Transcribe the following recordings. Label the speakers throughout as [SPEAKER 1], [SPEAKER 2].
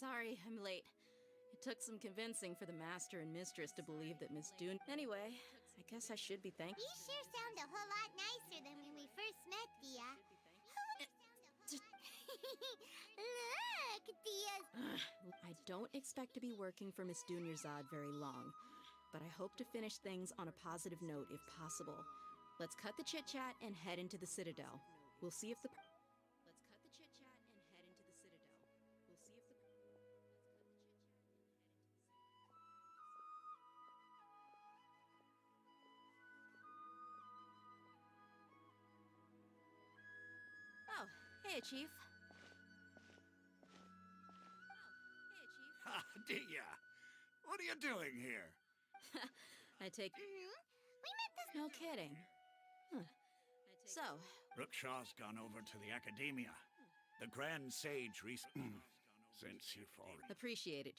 [SPEAKER 1] Sorry, I'm late. It took some convincing for the master and mistress to believe that Miss Dune... Anyway, I guess I should be thankful.
[SPEAKER 2] You sure sound a whole lot nicer than when we first met, Dia. Look, Dia's...
[SPEAKER 1] I don't expect to be working for Miss Dunyarzad very long, but I hope to finish things on a positive note if possible. Let's cut the chit-chat and head into the Citadel. We'll see if the... Let's cut the chit-chat and head into the Citadel. We'll see if the... Oh, hey, Chief.
[SPEAKER 3] Ha, Dia! What are you doing here?
[SPEAKER 1] I take...
[SPEAKER 2] We met this...
[SPEAKER 1] No kidding. Huh. So...
[SPEAKER 3] Rookshaw's gone over to the Academia. The Grand Sage since you've already...
[SPEAKER 1] Appreciate it.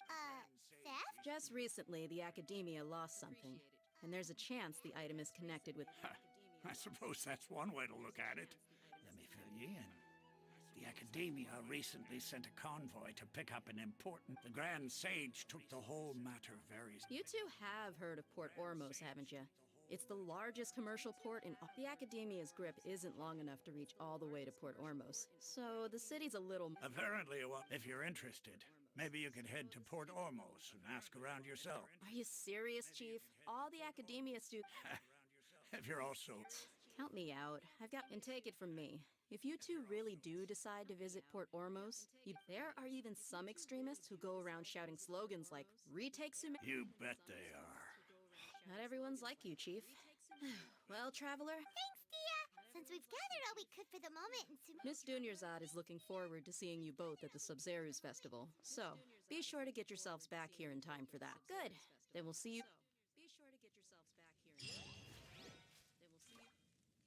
[SPEAKER 2] Theft?
[SPEAKER 1] Just recently, the Academia lost something, and there's a chance the item is connected with...
[SPEAKER 3] I suppose that's one way to look at it. Let me fill you in. The Academia recently sent a convoy to pick up an important... The Grand Sage took the whole matter very...
[SPEAKER 1] You two have heard of Port Ormos, haven't you? It's the largest commercial port in... The Academia's grip isn't long enough to reach all the way to Port Ormos, so the city's a little...
[SPEAKER 3] Apparently, well, if you're interested, maybe you could head to Port Ormos and ask around yourself.
[SPEAKER 1] Are you serious, Chief? All the Academia students...
[SPEAKER 3] If you're also...
[SPEAKER 1] Count me out. I've got... And take it from me. If you two really do decide to visit Port Ormos, there are even some extremists who go around shouting slogans like, retake Sumer...
[SPEAKER 3] You bet they are.
[SPEAKER 1] Not everyone's like you, Chief. Well, Traveler...
[SPEAKER 2] Thanks, Dia! Since we've gathered all we could for the moment and...
[SPEAKER 1] Miss Dunyarzad is looking forward to seeing you both at the Sub-Zerus Festival, so be sure to get yourselves back here in time for that. Good. Then we'll see you... Be sure to get yourselves back here in time. Then we'll see you...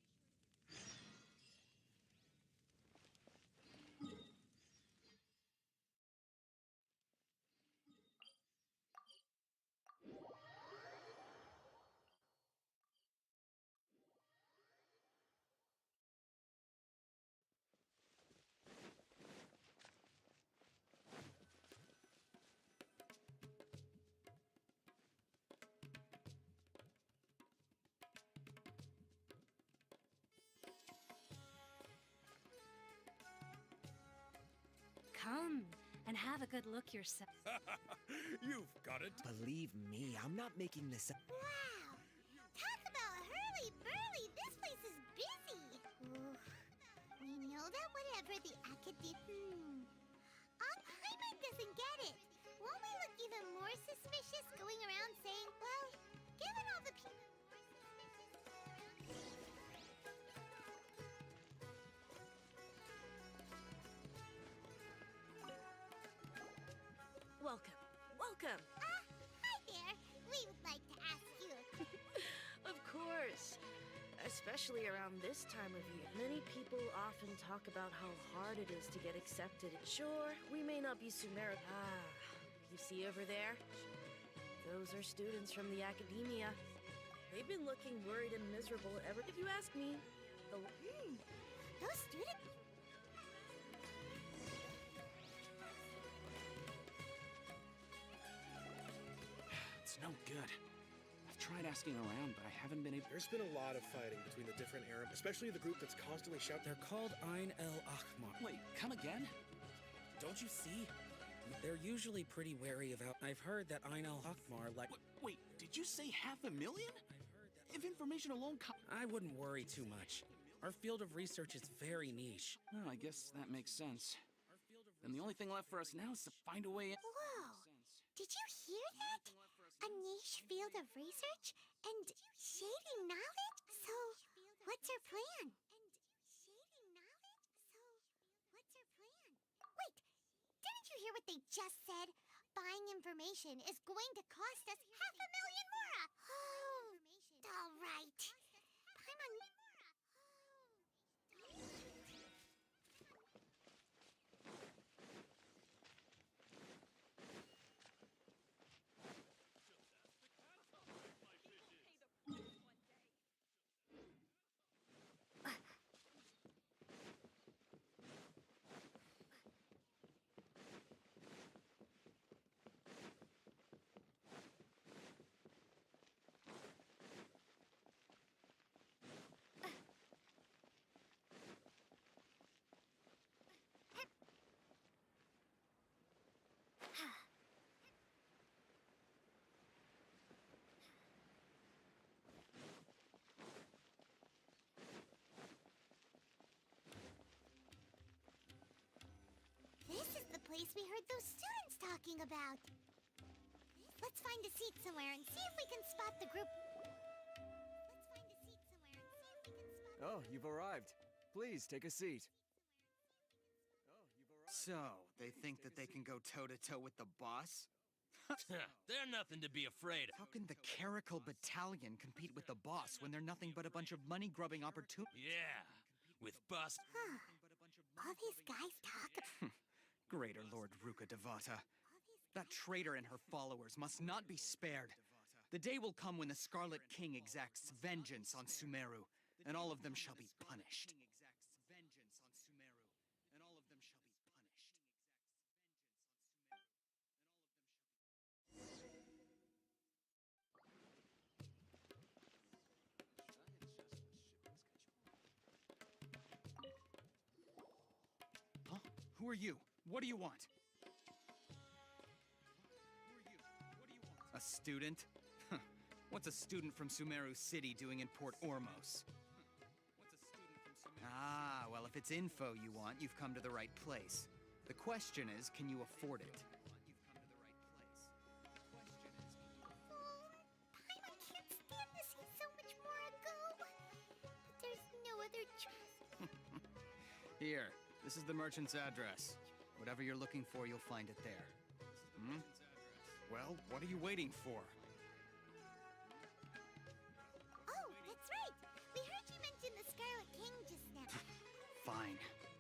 [SPEAKER 4] Come and have a good look yourself.
[SPEAKER 3] You've got it.
[SPEAKER 5] Believe me, I'm not making this up.
[SPEAKER 2] Wow! Talk about hurly-burly! This place is busy! Ooh, we know that whatever the Academia... Paimon doesn't get it! Won't we look even more suspicious going around saying, well, given all the people...
[SPEAKER 4] Welcome. Welcome.
[SPEAKER 2] Hi there! We would like to ask you...
[SPEAKER 4] Of course. Especially around this time of year. Many people often talk about how hard it is to get accepted. Sure, we may not be Sumer... you see over there? Those are students from the Academia. They've been looking worried and miserable ever... If you ask me,
[SPEAKER 2] those students...
[SPEAKER 6] It's no good. I've tried asking around, but I haven't been able...
[SPEAKER 5] There's been a lot of fighting between the different Arab, especially the group that's constantly shouting.
[SPEAKER 7] They're called Ain el Ahmar.
[SPEAKER 6] Wait, come again?
[SPEAKER 7] Don't you see? They're usually pretty wary of... I've heard that Ain el Ahmar like...
[SPEAKER 6] Wait, did you say 500,000? If information alone
[SPEAKER 7] I wouldn't worry too much. Our field of research is very niche.
[SPEAKER 6] Oh, I guess that makes sense. Then the only thing left for us now is to find a way in.
[SPEAKER 2] Whoa! Did you hear that? A niche field of research and shady knowledge? So, what's our plan? Wait! Didn't you hear what they just said? Buying information is going to cost us 500,000 mora! Oh, all right. Paimon... heard those students talking about. Let's find a seat somewhere and see if we can spot the group.
[SPEAKER 8] Oh, you've arrived. Please take a seat.
[SPEAKER 9] So, they think that they can go toe-to-toe with the boss?
[SPEAKER 10] They're nothing to be afraid of.
[SPEAKER 9] How can the Caracal Battalion compete with the boss when they're nothing but a bunch of money-grubbing opportunities?
[SPEAKER 10] Yeah, with bust.
[SPEAKER 2] All these guys talk.
[SPEAKER 9] Greater Lord Ruka Devata. That traitor and her followers must not be spared. The day will come when the Scarlet King exacts vengeance on Sumeru, and all of them shall be punished. Huh? Who are you? What do you want? A student? Huh. What's a student from Sumeru City doing in Port Ormos? Ah, well, if it's info you want, you've come to the right place. The question is, can you afford it?
[SPEAKER 2] I can't stand to see so much more ago. But there's no other choice.
[SPEAKER 9] Here, this is the merchant's address. Whatever you're looking for, you'll find it there. Hmm? Well, what are you waiting for?
[SPEAKER 2] Oh, that's right. We heard you mention the Scarlet King just now.
[SPEAKER 9] Fine.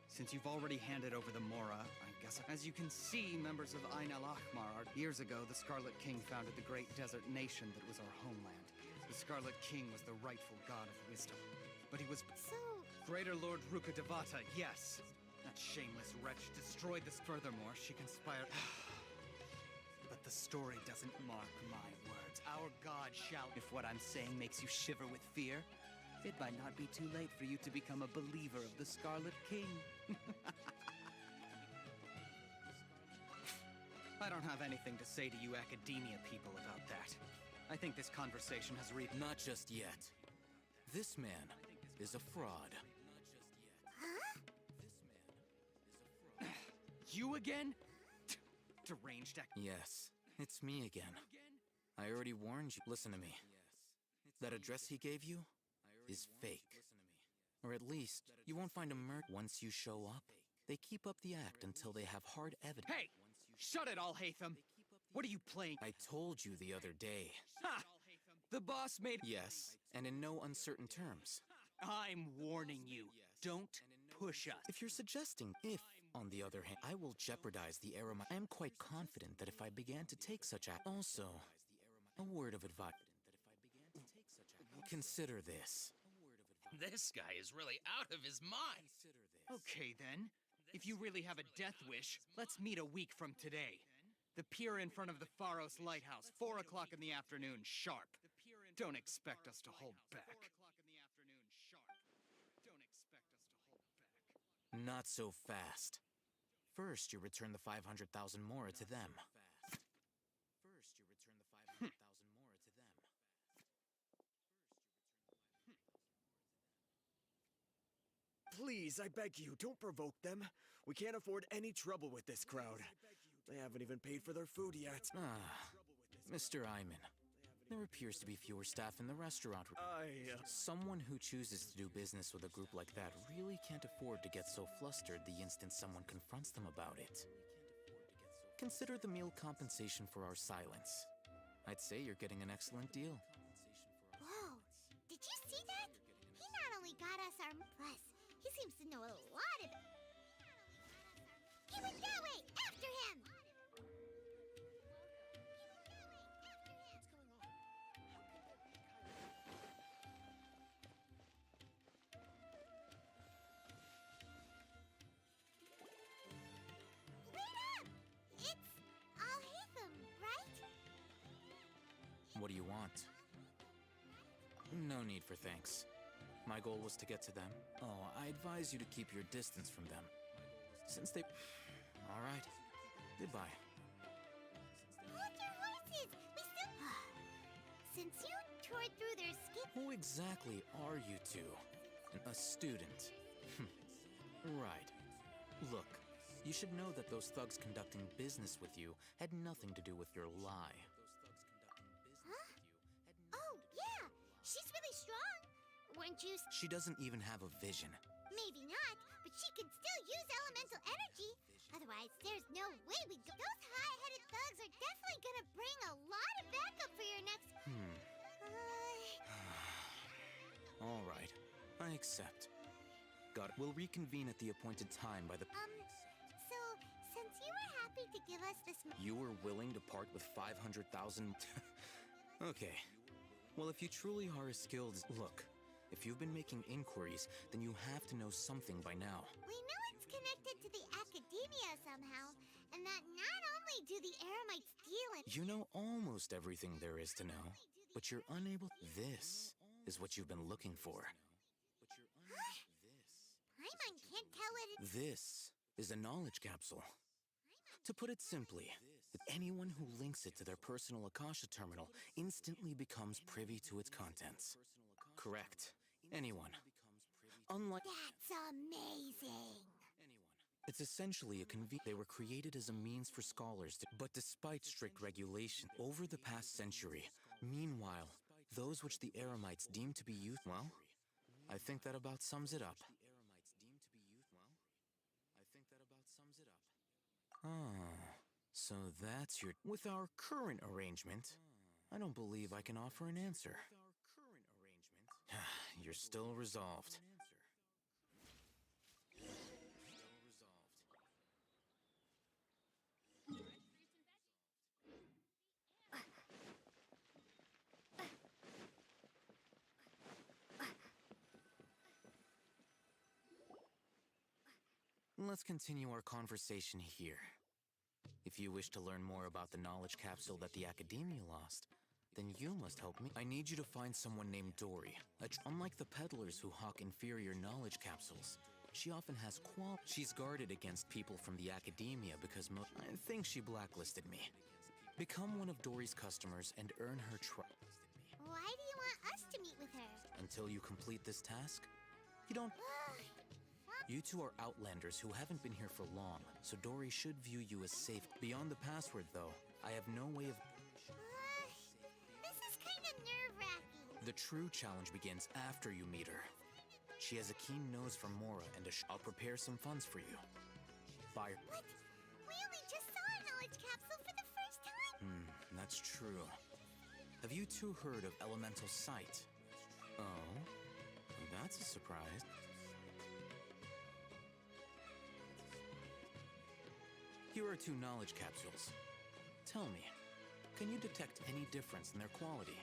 [SPEAKER 9] Since you've already handed over the Mora, I guess... As you can see, members of Ain al-Ahmar, years ago, the Scarlet King founded the great desert nation that was our homeland. The Scarlet King was the rightful god of wisdom. But he was...
[SPEAKER 2] So...
[SPEAKER 9] Greater Lord Ruka Devata, yes. That shameless wretch destroyed this. Furthermore, she conspired... But the story doesn't mark my words. Our god shall... If what I'm saying makes you shiver with fear, it might not be too late for you to become a believer of the Scarlet King. I don't have anything to say to you academia people about that. I think this conversation has reached...
[SPEAKER 10] Not just yet. This man is a fraud.
[SPEAKER 9] You again? Deranged act...
[SPEAKER 10] Yes, it's me again. I already warned you. Listen to me. That address he gave you is fake. Or at least, you won't find a once you show up. They keep up the act until they have hard evidence.
[SPEAKER 9] Hey! Shut it all, Hatham! What are you playing?
[SPEAKER 10] I told you the other day.
[SPEAKER 9] Ha! The boss made...
[SPEAKER 10] Yes, and in no uncertain terms.
[SPEAKER 9] I'm warning you. Don't push us.
[SPEAKER 10] If you're suggesting if, on the other hand, I will jeopardize the era, I am quite confident that if I began to take such act... Also, a word of advice. Consider this.
[SPEAKER 11] This guy is really out of his mind.
[SPEAKER 9] Okay, then. If you really have a death wish, let's meet a week from today. The pier in front of the Pharos Lighthouse, 4 o'clock in the afternoon, sharp. Don't expect us to hold back.
[SPEAKER 10] Not so fast. First, you return the 500,000 Mora to them.
[SPEAKER 8] Please, I beg you, don't provoke them. We can't afford any trouble with this crowd. They haven't even paid for their food yet.
[SPEAKER 10] Ah, Mr. Iman. There appears to be fewer staff in the restaurant. Someone who chooses to do business with a group like that really can't afford to get so flustered the instant someone confronts them about it. Consider the meal compensation for our silence. I'd say you're getting an excellent deal.
[SPEAKER 2] Whoa! Did you see that? He not only got us our... Plus, he seems to know a lot of... He went that way! After him!
[SPEAKER 10] What do you want? No need for thanks. My goal was to get to them. Oh, I advise you to keep your distance from them. Since they... All right. Goodbye.
[SPEAKER 2] Hold your horses! We still... Since you tore through their skin...
[SPEAKER 10] Who exactly are you two? A student. Right. Look, You should know that those thugs conducting business with you had nothing to do with your lie.
[SPEAKER 2] Huh? Oh, yeah! She's really strong! Weren't you...
[SPEAKER 10] She doesn't even have a vision.
[SPEAKER 2] Maybe not, but she can still use elemental energy. Otherwise, there's no way we go... Those high-headed thugs are definitely gonna bring a lot of backup for your next...
[SPEAKER 10] All right, I accept. God, we'll reconvene at the appointed time by the...
[SPEAKER 2] So, since you were happy to give us this...
[SPEAKER 10] You were willing to part with 500,000... Okay. Well, if you truly are as skilled as... Look, if you've been making inquiries, then you have to know something by now.
[SPEAKER 2] We know it's connected to the academia somehow, and that not only do the Eremites deal in...
[SPEAKER 10] You know almost everything there is to know, but you're unable... This is what you've been looking for.
[SPEAKER 2] Paimon can't tell it...
[SPEAKER 10] This is a knowledge capsule. To put it simply, anyone who links it to their personal Akasha terminal instantly becomes privy to its contents. Correct. Anyone. Unlike...
[SPEAKER 2] That's amazing!
[SPEAKER 10] It's essentially a They were created as a means for scholars to... But despite strict regulation over the past century, meanwhile, those which the Eremites deem to be youth... Well, I think that about sums it up. Ah, so that's your... With our current arrangement, I don't believe I can offer an answer. You're still resolved. Let's continue our conversation here. If you wish to learn more about the knowledge capsule that the Academia lost, then you must help me. I need you to find someone named Dory. Unlike the peddlers who hawk inferior knowledge capsules, she often has She's guarded against people from the Academia because I think she blacklisted me. Become one of Dory's customers and earn her trust.
[SPEAKER 2] Why do you want us to meet with her?
[SPEAKER 10] Until you complete this task, you don't... You two are outlanders who haven't been here for long, so Dory should view you as safe. Beyond the password, though, I have no way of...
[SPEAKER 2] This is kind of nerve-wracking.
[SPEAKER 10] The true challenge begins after you meet her. She has a keen nose for Mora and I'll prepare some funds for you. Fire.
[SPEAKER 2] What? We only just saw a knowledge capsule for the first time.
[SPEAKER 10] That's true. Have you two heard of elemental sight? Oh, that's a surprise. Here are two knowledge capsules. Tell me, can you detect any difference in their quality?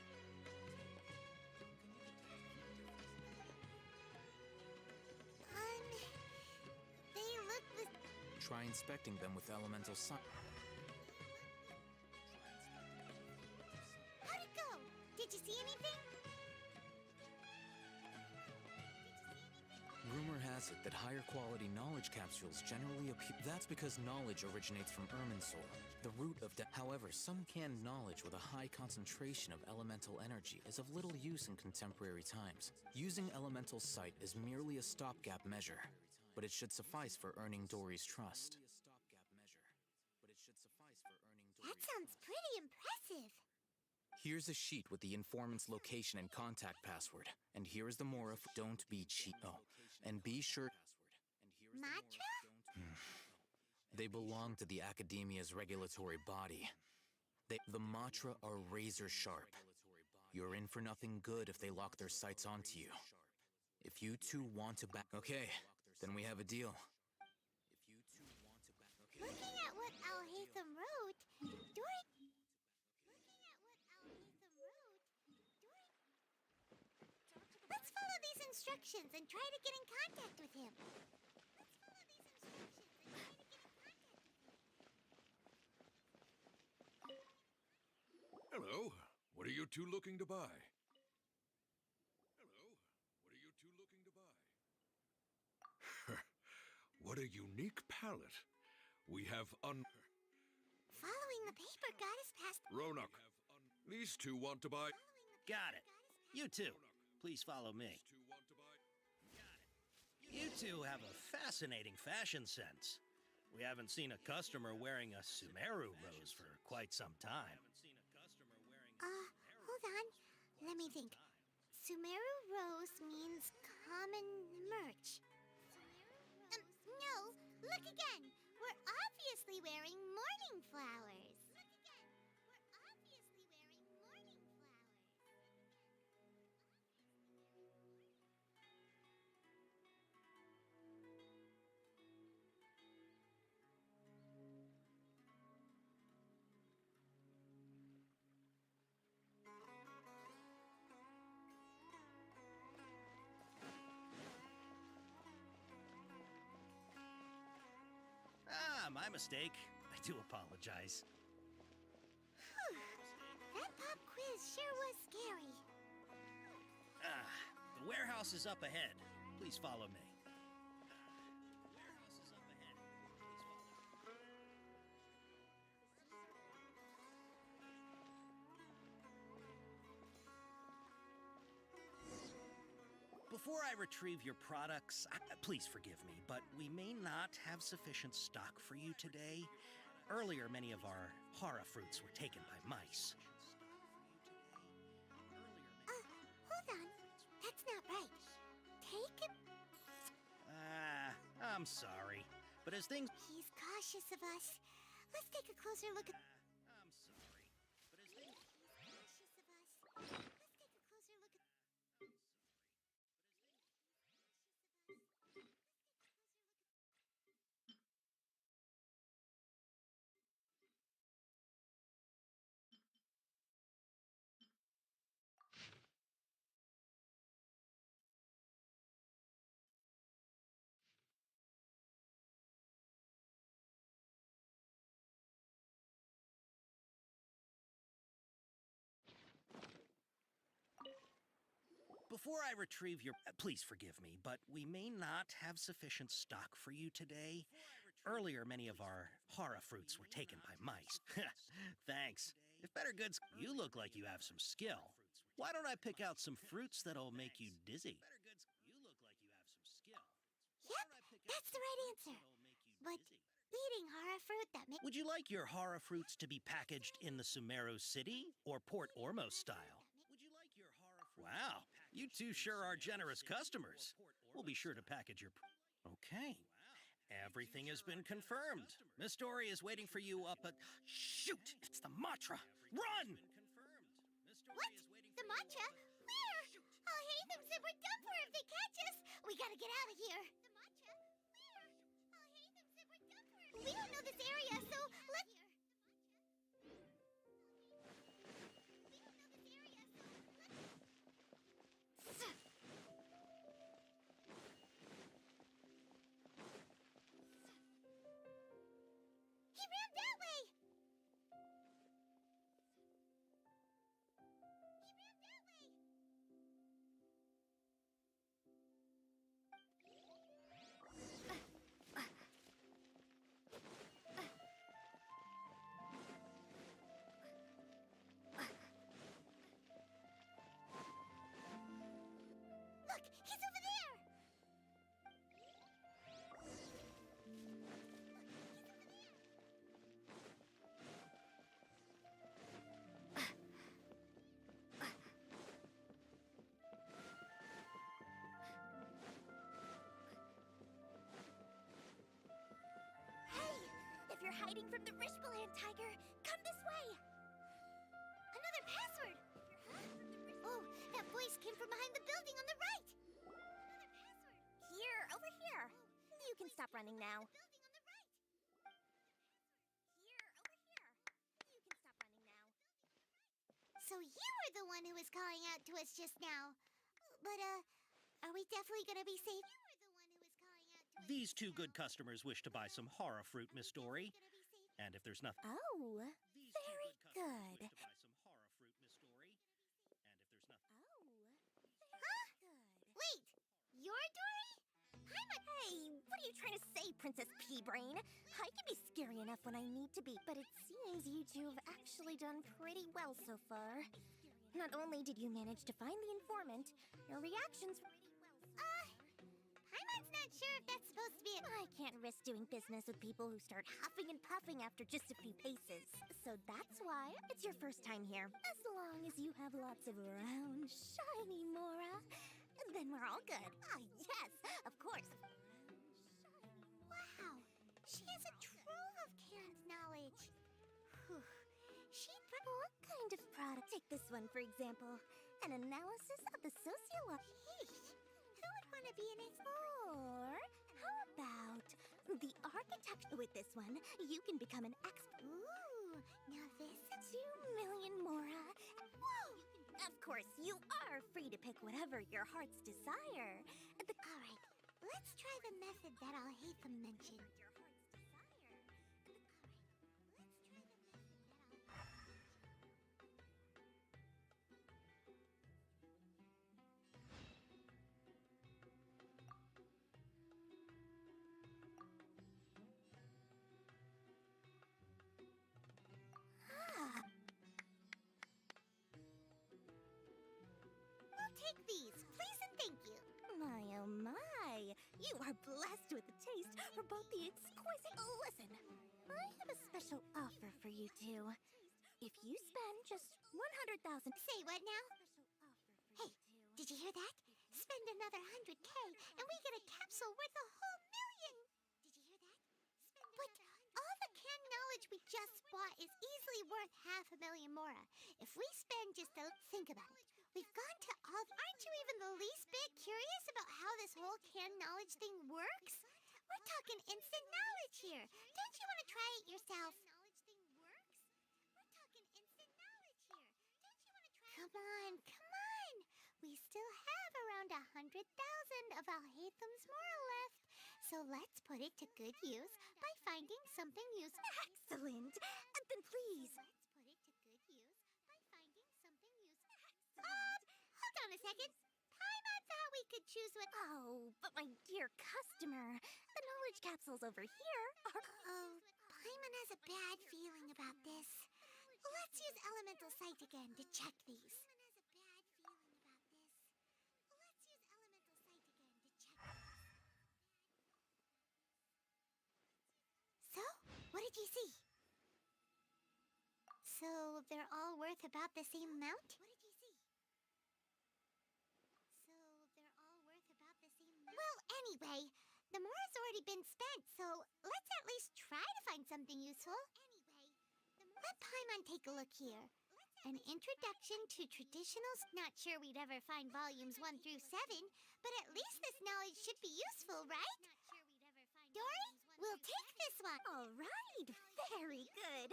[SPEAKER 2] They look the...
[SPEAKER 10] Try inspecting them with elemental sight.
[SPEAKER 2] How'd it go? Did you see anything?
[SPEAKER 10] Rumor has it that higher quality knowledge capsules generally appear. That's because knowledge originates from Irminsul, the root of However, some canned knowledge with a high concentration of elemental energy is of little use in contemporary times. Using elemental sight is merely a stopgap measure, but it should suffice for earning Dory's trust.
[SPEAKER 2] That sounds pretty impressive.
[SPEAKER 10] Here's a sheet with the informant's location and contact password. And here is the Mora. Don't be cheap. Oh, and be sure...
[SPEAKER 2] Matra?
[SPEAKER 10] They belong to the Academia's regulatory body. The Matra are razor sharp. You're in for nothing good if they lock their sights onto you. If you two want to back... Okay, then we have a deal.
[SPEAKER 2] Looking at what Al-Haytham wrote, Dory... Let's follow these instructions and try to get in contact with him.
[SPEAKER 12] Hello. What are you two looking to buy? Hello. What are you two looking to buy? What a unique palette. We have
[SPEAKER 2] Following the paper got us past...
[SPEAKER 12] Ronak. These two want to buy...
[SPEAKER 13] Got it. You two, please follow me. You two have a fascinating fashion sense. We haven't seen a customer wearing a Sumeru rose for quite some time.
[SPEAKER 2] Hold on. Let me think. Sumeru rose means common merch. No, look again. We're obviously wearing morning flowers.
[SPEAKER 13] My mistake. I do apologize.
[SPEAKER 2] That pop quiz sure was scary.
[SPEAKER 13] The warehouse is up ahead. Please follow me. Before I retrieve your products, please forgive me, but we may not have sufficient stock for you today. Earlier, many of our hara fruits were taken by mice.
[SPEAKER 2] Hold on. That's not right. Take it.
[SPEAKER 13] I'm sorry, but as things...
[SPEAKER 2] He's cautious of us. Let's take a closer look at...
[SPEAKER 13] I'm sorry, but as things...
[SPEAKER 2] He's cautious of us. Let's take a closer look at...
[SPEAKER 13] Before I retrieve your... please forgive me, but we may not have sufficient stock for you today. Earlier, many of our hara fruits were taken by mice. Thanks. If better goods... You look like you have some skill. Why don't I pick out some fruits that'll make you dizzy?
[SPEAKER 2] Yep, that's the right answer. But eating hara fruit that makes...
[SPEAKER 13] Would you like your hara fruits to be packaged in the Sumeru City or Port Ormos style? Wow, you two sure are generous customers. We'll be sure to package your... Okay. Everything has been confirmed. Miss Dory is waiting for you up at... Shoot! It's the mantra! Run!
[SPEAKER 2] What? The mantra? Where? I'll hate them zipper dumper if they catch us. We gotta get out of here. The mantra? Where? I'll hate them zipper dumper. We don't know this area, so let's... He ran that way! He ran that way! Look, he's over there! Hey! If you're hiding from the Rishbaland tiger, come this way! Another password! Huh? Oh, that voice came from behind the building on the right! Another password!
[SPEAKER 14] Here, over here. You can stop running now.
[SPEAKER 2] Here, over here. You can stop running now. So you were the one who was calling out to us just now. But, are we definitely gonna be safe? You were the one who was calling out to us.
[SPEAKER 13] These two good customers wish to buy some hara fruit, Miss Dory. And if there's nothing...
[SPEAKER 14] Oh, very good.
[SPEAKER 13] Wish to buy some hara fruit, Miss Dory. And if there's nothing...
[SPEAKER 14] Oh,
[SPEAKER 2] Huh? Wait, you're Dory?
[SPEAKER 14] Hey, what are you trying to say, Princess Pea-Brain? I can be scary enough when I need to be, but it seems you two have actually done pretty well so far. Not only did you manage to find the informant, your reactions...
[SPEAKER 2] Paimon's not sure if that's supposed to be it.
[SPEAKER 14] I can't risk doing business with people who start huffing and puffing after just a few paces. So that's why it's your first time here. As long as you have lots of round, shiny Mora, then we're all good. Ah, yes, of course.
[SPEAKER 2] Wow, she has a trove of canned knowledge. Whew.
[SPEAKER 14] What kind of product? Take this one, for example. An analysis of the
[SPEAKER 2] Who would want to be an
[SPEAKER 14] Or how about the architecture? With this one, you can become an expert.
[SPEAKER 2] Ooh, now this
[SPEAKER 14] 2 million Mora. Whoa! Of course, you are free to pick whatever your heart's desire.
[SPEAKER 2] Alright, let's try the method that Al-Haytham mentioned. We'll take these, please and thank you.
[SPEAKER 14] My oh my! You are blessed with a taste for both the exquisite. Listen, I have a special offer for you two. If you spend just 100,000.
[SPEAKER 2] Say what now? Hey, did you hear that? Spend another 100K and we get a capsule worth a whole million! Did you hear that? But all the canned knowledge we just bought is easily worth 500,000 Mora. If we spend just a... Think about it. We've gone to all... Aren't you even the least bit curious about how this whole canned knowledge thing works? We're talking instant knowledge here. Don't you want to try it yourself? Come on, come on. We still have around 100,000 of Al-Haytham's Mora left. So let's put it to good use by finding something useful.
[SPEAKER 14] Excellent! Then please.
[SPEAKER 2] Let's put it to good use by finding something useful. Hold on a second. Paimon thought we could choose what...
[SPEAKER 14] Oh, but my dear customer, the knowledge capsules over here are...
[SPEAKER 2] Oh, Paimon has a bad feeling about this. Let's use Elemental Sight again to check these. So, what did you see? So, they're all worth about the same amount? What did you see? So, they're all worth about the same amount? Well, anyway, the Mora's already been spent, so let's at least try to find something useful. Let Paimon take a look here. An introduction to traditionals. Not sure we'd ever find volumes 1 through 7, but at least this knowledge should be useful, right? Dory, we'll take this one.
[SPEAKER 14] All right, very good.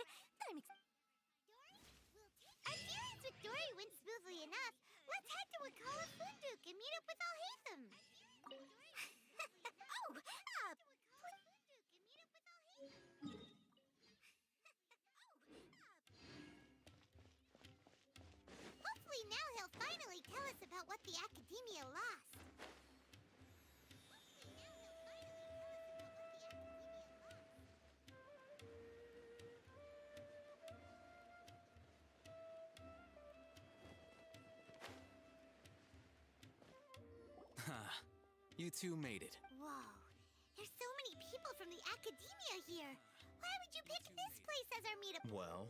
[SPEAKER 2] Our dealings with Dory went smoothly enough. Let's head to Wakala Funduk and meet up with Al-Haytham. Hopefully now he'll finally tell us about what the Academia lost.
[SPEAKER 10] You two made it.
[SPEAKER 2] Whoa, there's so many people from the Academia here. Why would you pick this place as our meetup?
[SPEAKER 10] Well,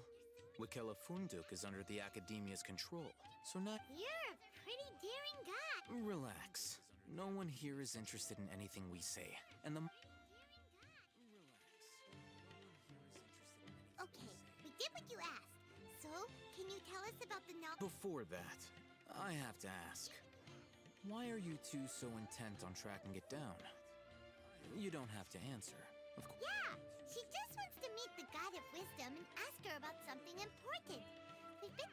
[SPEAKER 10] Wakela Funduk is under the Academia's control, so not...
[SPEAKER 2] You're a pretty daring guy.
[SPEAKER 10] Relax. No one here is interested in anything we say, and the...
[SPEAKER 2] Okay, we did what you asked. So, can you tell us about the knowledge?
[SPEAKER 10] Before that, I have to ask. Why are you two so intent on tracking it down? You don't have to answer, of course.
[SPEAKER 2] Yeah, she just wants to meet the God of Wisdom and ask her about something important.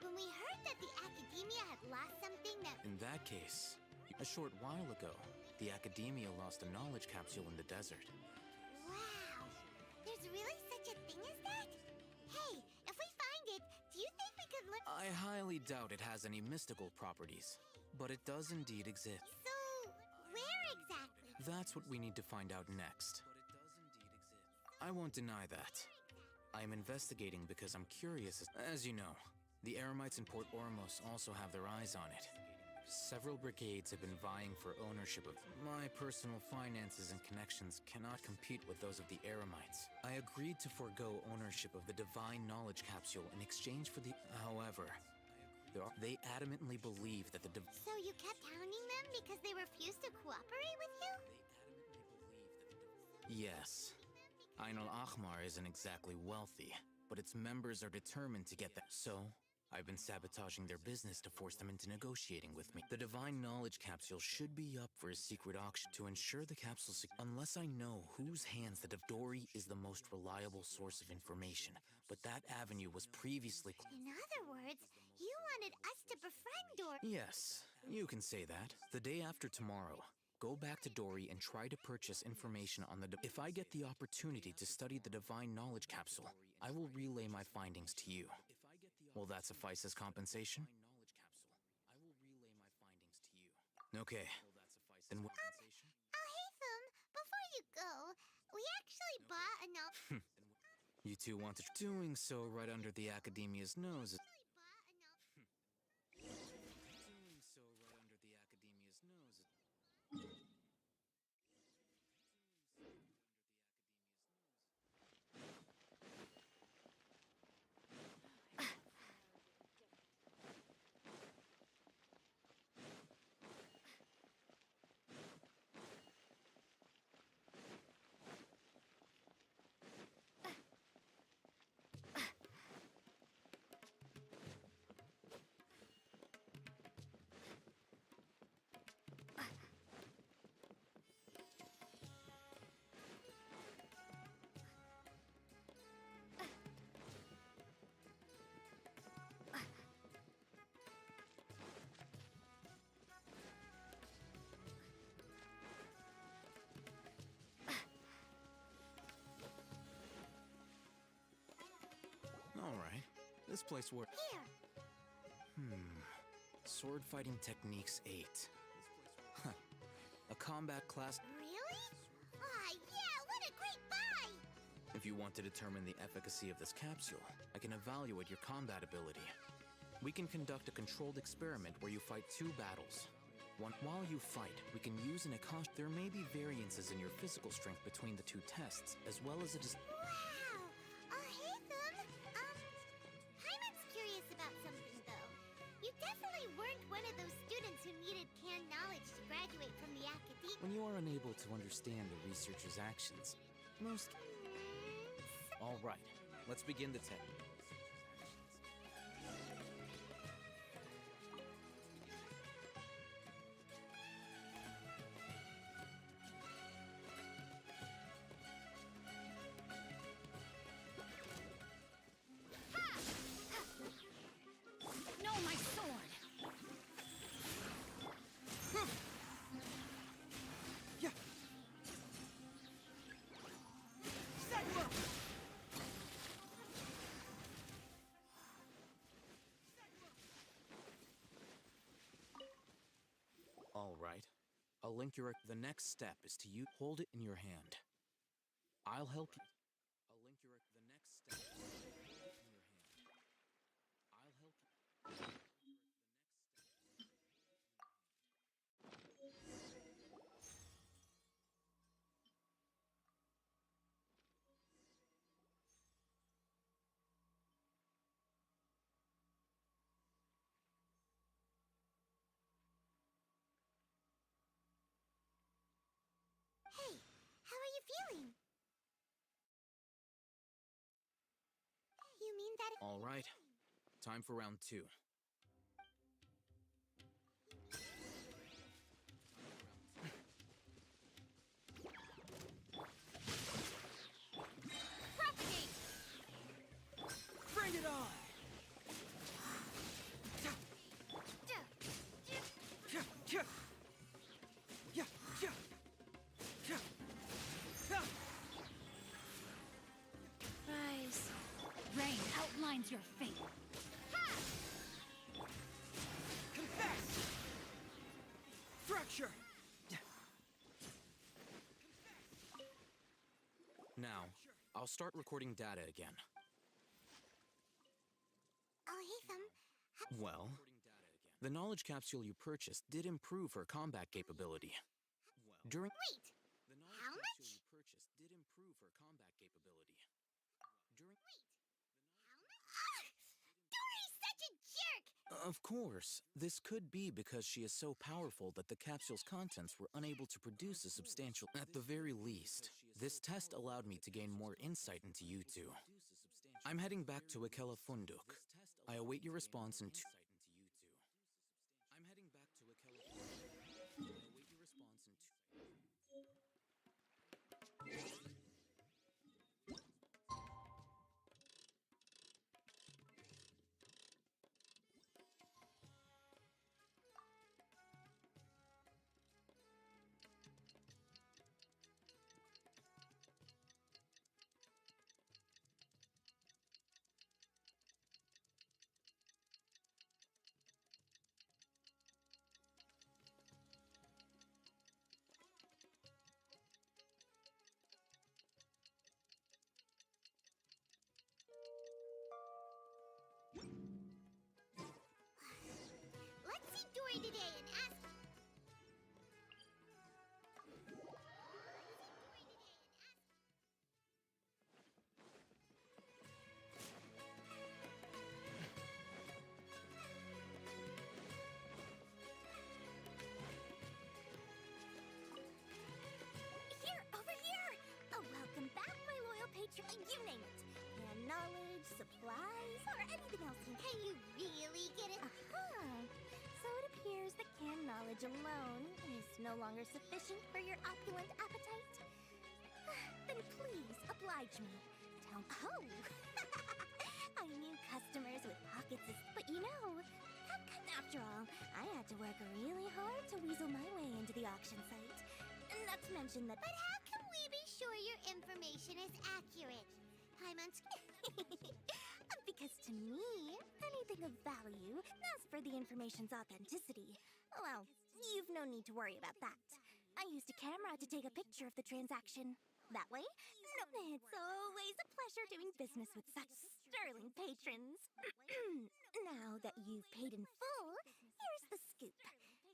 [SPEAKER 2] When we heard that the Academia had lost something that...
[SPEAKER 10] In that case, a short while ago, the Academia lost a knowledge capsule in the desert.
[SPEAKER 2] Wow, there's really such a thing as that? Hey, if we find it, do you think we could look...
[SPEAKER 10] I highly doubt it has any mystical properties, but it does indeed exist.
[SPEAKER 2] So, where exactly?
[SPEAKER 10] That's what we need to find out next. I won't deny that. I am investigating because I'm curious. As you know, the Eremites in Port Ormos also have their eyes on it. Several brigades have been vying for ownership of my personal finances and connections cannot compete with those of the Eremites. I agreed to forego ownership of the divine knowledge capsule in exchange for the... However, they adamantly believe that the
[SPEAKER 2] So you kept hounding them because they refused to cooperate with you?
[SPEAKER 10] Yes. Ain al-Ahmar isn't exactly wealthy, but its members are determined to get that. So, I've been sabotaging their business to force them into negotiating with me. The divine knowledge capsule should be up for a secret auction to ensure the capsule unless I know whose hands the Dory is the most reliable source of information. But that avenue was previously...
[SPEAKER 2] In other words, you wanted us to befriend Dory.
[SPEAKER 10] Yes, you can say that. The day after tomorrow, go back to Dory and try to purchase information on the... If I get the opportunity to study the divine knowledge capsule, I will relay my findings to you. Will that suffice as compensation? Okay. Then
[SPEAKER 2] Al-Haytham, before you go, we actually bought enough...
[SPEAKER 10] You two want to... Doing so right under the Academia's nose. Alright, this place works.
[SPEAKER 2] Here.
[SPEAKER 10] Sword fighting techniques 8. Huh. A combat class.
[SPEAKER 2] Really? Aw, yeah, what a great buy!
[SPEAKER 10] If you want to determine the efficacy of this capsule, I can evaluate your combat ability. We can conduct a controlled experiment where you fight 2 battles. While you fight, we can use an account. There may be variances in your physical strength between the 2 tests, as well as
[SPEAKER 2] Wow! Al-Haytham, Hyman's curious about something, though. You definitely weren't one of those students who needed canned knowledge to graduate from the academy.
[SPEAKER 10] When you are unable to understand the researcher's actions, most... Alright, let's begin the test.
[SPEAKER 2] No, my sword!
[SPEAKER 8] Yeah.
[SPEAKER 10] Alright. I'll link your... The next step is to hold it in your hand. I'll help you. I'll link your... The next step is to hold it in your hand. I'll help you.
[SPEAKER 2] Hey, how are you feeling? You mean that...
[SPEAKER 10] Alright. Time for round 2.
[SPEAKER 2] Propagate!
[SPEAKER 8] Bring it on!
[SPEAKER 2] Rise. Rain outlines your fate.
[SPEAKER 8] Confess! Fracture!
[SPEAKER 10] Now, I'll start recording data again.
[SPEAKER 2] Al-Haytham,
[SPEAKER 10] Well, The knowledge capsule you purchased did improve her combat capability. During
[SPEAKER 2] Wait! How much?
[SPEAKER 10] you purchased did improve her combat capability. During
[SPEAKER 2] Dory's such a jerk!
[SPEAKER 10] Of course, this could be because she is so powerful that the capsule's contents were unable to produce a substantial. At the very least, this test allowed me to gain more insight into you two. I'm heading back to Akela Funduk. I await your response in 2. I'm heading back to Akela Funduk. I await your response in 2.
[SPEAKER 2] Let's see Dory today and ask.
[SPEAKER 14] Here, over here! Oh, welcome back, my loyal patron. You name it. And knowledge, supplies, or anything else.
[SPEAKER 2] Can you really get it?
[SPEAKER 14] So it appears that canned knowledge alone is no longer sufficient for your opulent appetite. Then please oblige me. Oh! I knew customers with pockets is. But you know, after all, I had to work really hard to weasel my way into the auction site. Not to mention that.
[SPEAKER 2] But how can we be sure your information is accurate? I'm
[SPEAKER 14] Because to me, anything of value, as for the information's authenticity, well, you've no need to worry about that. I used a camera to take a picture of the transaction. That way, it's always a pleasure doing business with such sterling patrons. Now that you've paid in full, here's the scoop.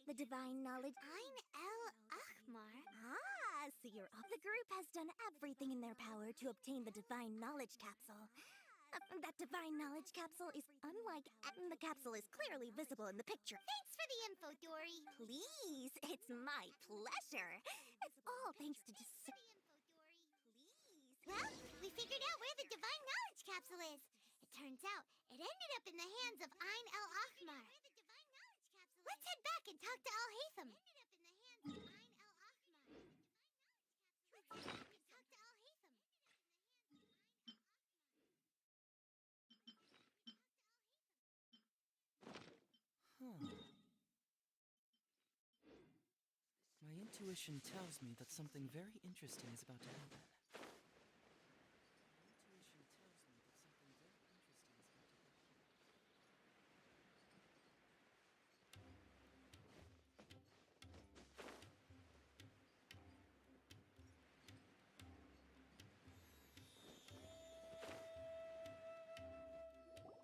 [SPEAKER 14] The divine knowledge.
[SPEAKER 2] Ein El Achmar.
[SPEAKER 14] So the group has done everything in their power to obtain the divine knowledge capsule. That divine knowledge capsule is unlike. The capsule is clearly visible in the picture.
[SPEAKER 2] Thanks for the info, Dory.
[SPEAKER 14] Please, it's my pleasure. It's all thanks to just.
[SPEAKER 2] Well, we figured out where the divine knowledge capsule is. It turns out it ended up in the hands of Ein El Achmar. Let's head back and talk to Al Haytham.
[SPEAKER 15] My intuition tells me that something very interesting is about to happen.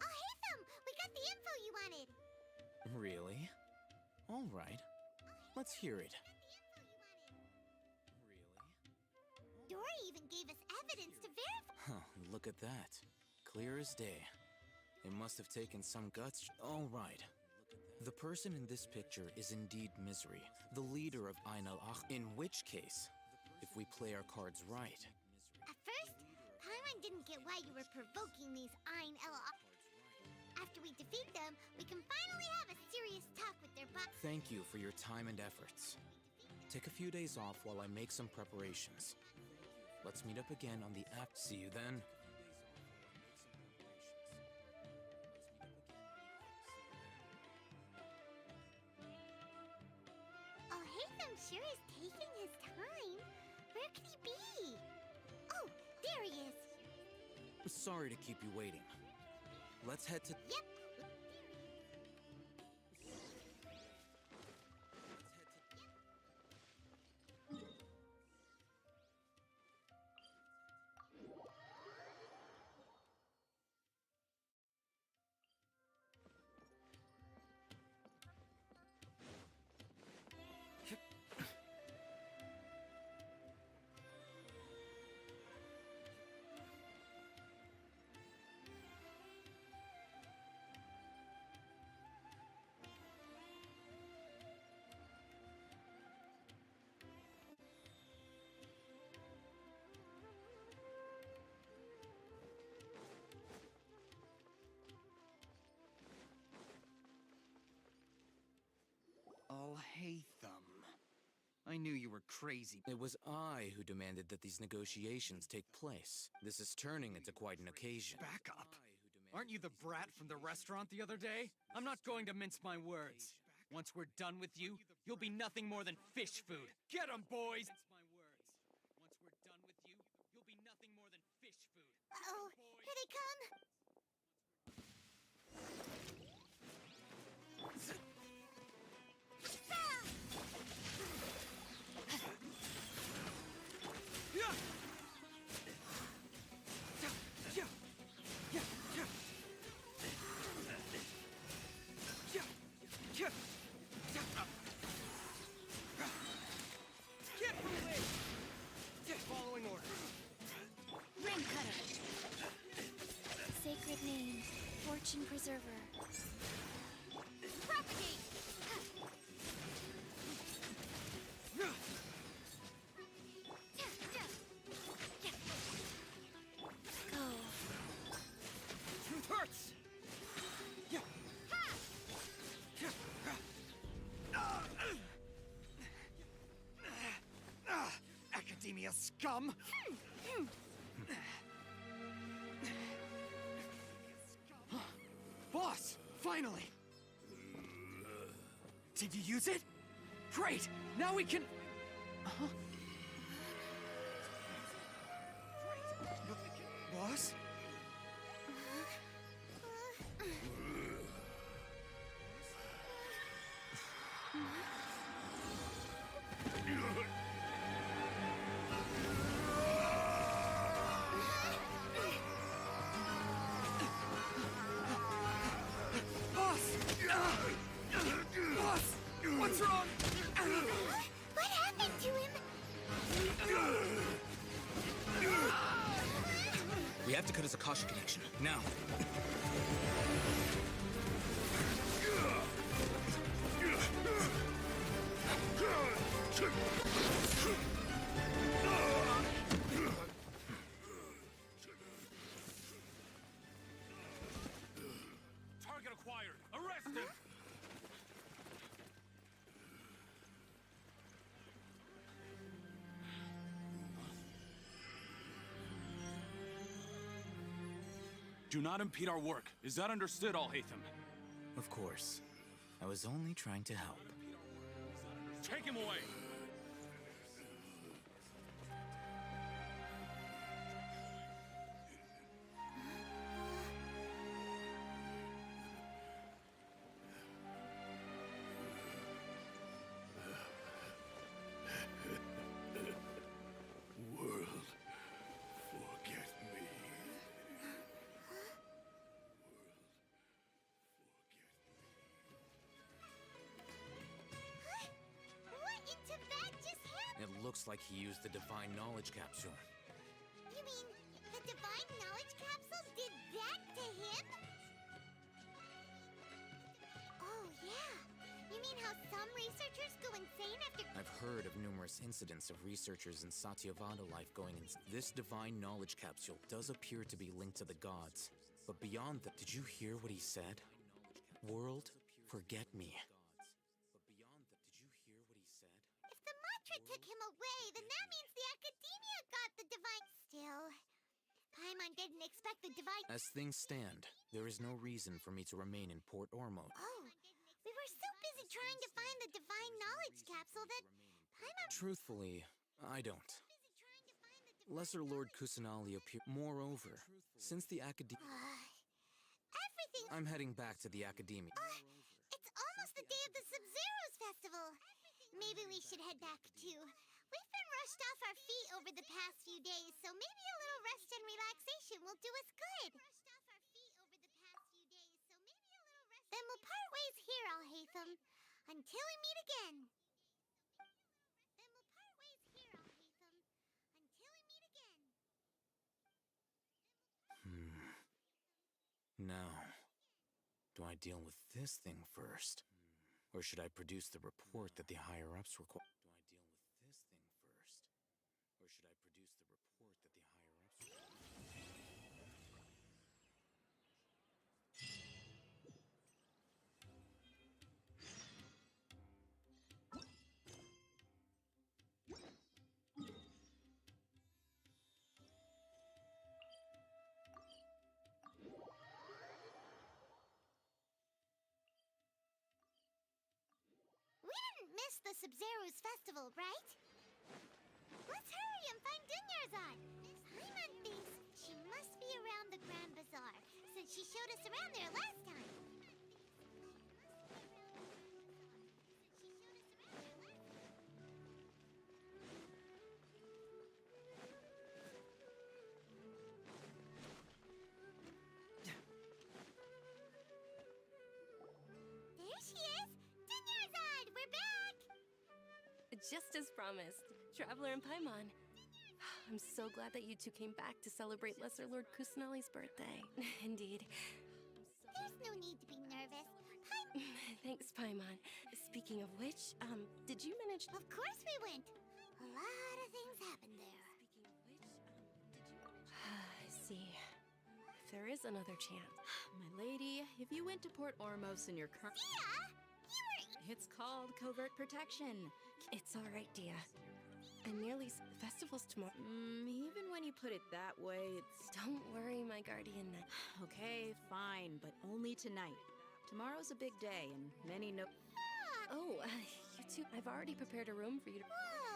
[SPEAKER 2] Al Haytham, we got the info you wanted.
[SPEAKER 10] Really? All right. Let's hear it.
[SPEAKER 2] Dory even gave us evidence to verify.
[SPEAKER 10] Huh, look at that. Clear as day. It must have taken some guts. All right. The person in this picture is indeed Misery, the leader of Ainal Ach. In which case, if we play our cards right.
[SPEAKER 2] At first, Paimon didn't get why you were provoking these Ein El Ach. After we defeat them, we can finally have a serious talk with their boss.
[SPEAKER 10] Thank you for your time and efforts. Take a few days off while I make some preparations. Let's meet up again on the app. See you then.
[SPEAKER 2] Al Haytham sure is taking his time. Where could he be? Oh, there he is.
[SPEAKER 10] Sorry to keep you waiting. Let's head to.
[SPEAKER 2] Yep.
[SPEAKER 9] Hatham. I knew you were crazy.
[SPEAKER 10] It was I who demanded that these negotiations take place. This is turning into quite an occasion.
[SPEAKER 9] Back up. Aren't you the brat from the restaurant the other day? I'm not going to mince my words. Once we're done with you, you'll be nothing more than fish food. Get 'em, boys! Once we're done with you, you'll be nothing more than fish food.
[SPEAKER 2] Uh-oh, here they come!
[SPEAKER 9] Get moving! Following orders.
[SPEAKER 16] Ring cutter. Sacred name. Fortune preserver. Propagate! Go.
[SPEAKER 9] Truth hurts! Academia scum! Boss! Finally! Did you use it? Great! Now we can... Boss? Boss! What's wrong?
[SPEAKER 2] What happened to him?
[SPEAKER 10] We have to cut his Akasha connection, now.
[SPEAKER 6] Target acquired! Arrest him! Do not impede our work. Is that understood, Al-Haytham?
[SPEAKER 10] Of course. I was only trying to help.
[SPEAKER 6] Take him away!
[SPEAKER 12] World, forget me.
[SPEAKER 2] What in Tibet just happened?
[SPEAKER 10] It looks like he used the divine knowledge capsule.
[SPEAKER 2] You mean the divine knowledge capsule did that to him? Oh, yeah. You mean how some researchers go insane after...
[SPEAKER 10] I've heard of numerous incidents of researchers in Satyavada life going in. This divine knowledge capsule does appear to be linked to the gods. But beyond that, did you hear what he said? World, forget me. But beyond that, did you hear what he said?
[SPEAKER 2] If the mantra took him away, then that means the academia got the divine... Still, Paimon didn't expect the divine...
[SPEAKER 10] As things stand, there is no reason for me to remain in Port Ormos.
[SPEAKER 2] Oh, we were so busy trying to find the divine knowledge capsule that Paimon...
[SPEAKER 10] Truthfully, I don't. Lesser Lord Kusanali appeared. Moreover, since the academia...
[SPEAKER 2] everything...
[SPEAKER 10] I'm heading back to the academia.
[SPEAKER 2] It's almost the day of the Sub-Zeros festival. Maybe we should head back too. We've been rushed off our feet over the past few days, so maybe a little rest and relaxation will do us good. Then we'll part ways here, Al-Haytham, until we meet again.
[SPEAKER 10] Now, do I deal with this thing first? Or should I produce the report that the higher-ups require? Do I deal with this thing first? Or should I produce the report that the higher-ups require?
[SPEAKER 2] missed the Sub-Zero's festival, right? Let's hurry and find Dunyarzad. Paimon thinks she must be around the Grand Bazaar, since she showed us around there last time. There she is! Dunyarzad, we're back!
[SPEAKER 17] Just as promised, Traveler and Paimon. I'm so glad that you two came back to celebrate Lesser Lord Kusanali's birthday. Indeed.
[SPEAKER 2] There's no need to be nervous.
[SPEAKER 17] Thanks, Paimon. Speaking of which, did you manage...
[SPEAKER 2] Of course we went! A lot of things happened there.
[SPEAKER 17] I see. If there is another chance...
[SPEAKER 1] My lady, if you went to Port Ormos in your car...
[SPEAKER 2] Yeah!
[SPEAKER 1] It's called covert protection.
[SPEAKER 17] It's all right, Dia. And nearly festival's tomorrow.
[SPEAKER 1] Even when you put it that way, it's...
[SPEAKER 17] Don't worry, my guardian.
[SPEAKER 1] Okay, fine, but only tonight. Tomorrow's a big day, and many know...
[SPEAKER 17] Oh, you two, I've already prepared a room for you to...
[SPEAKER 2] Whoa!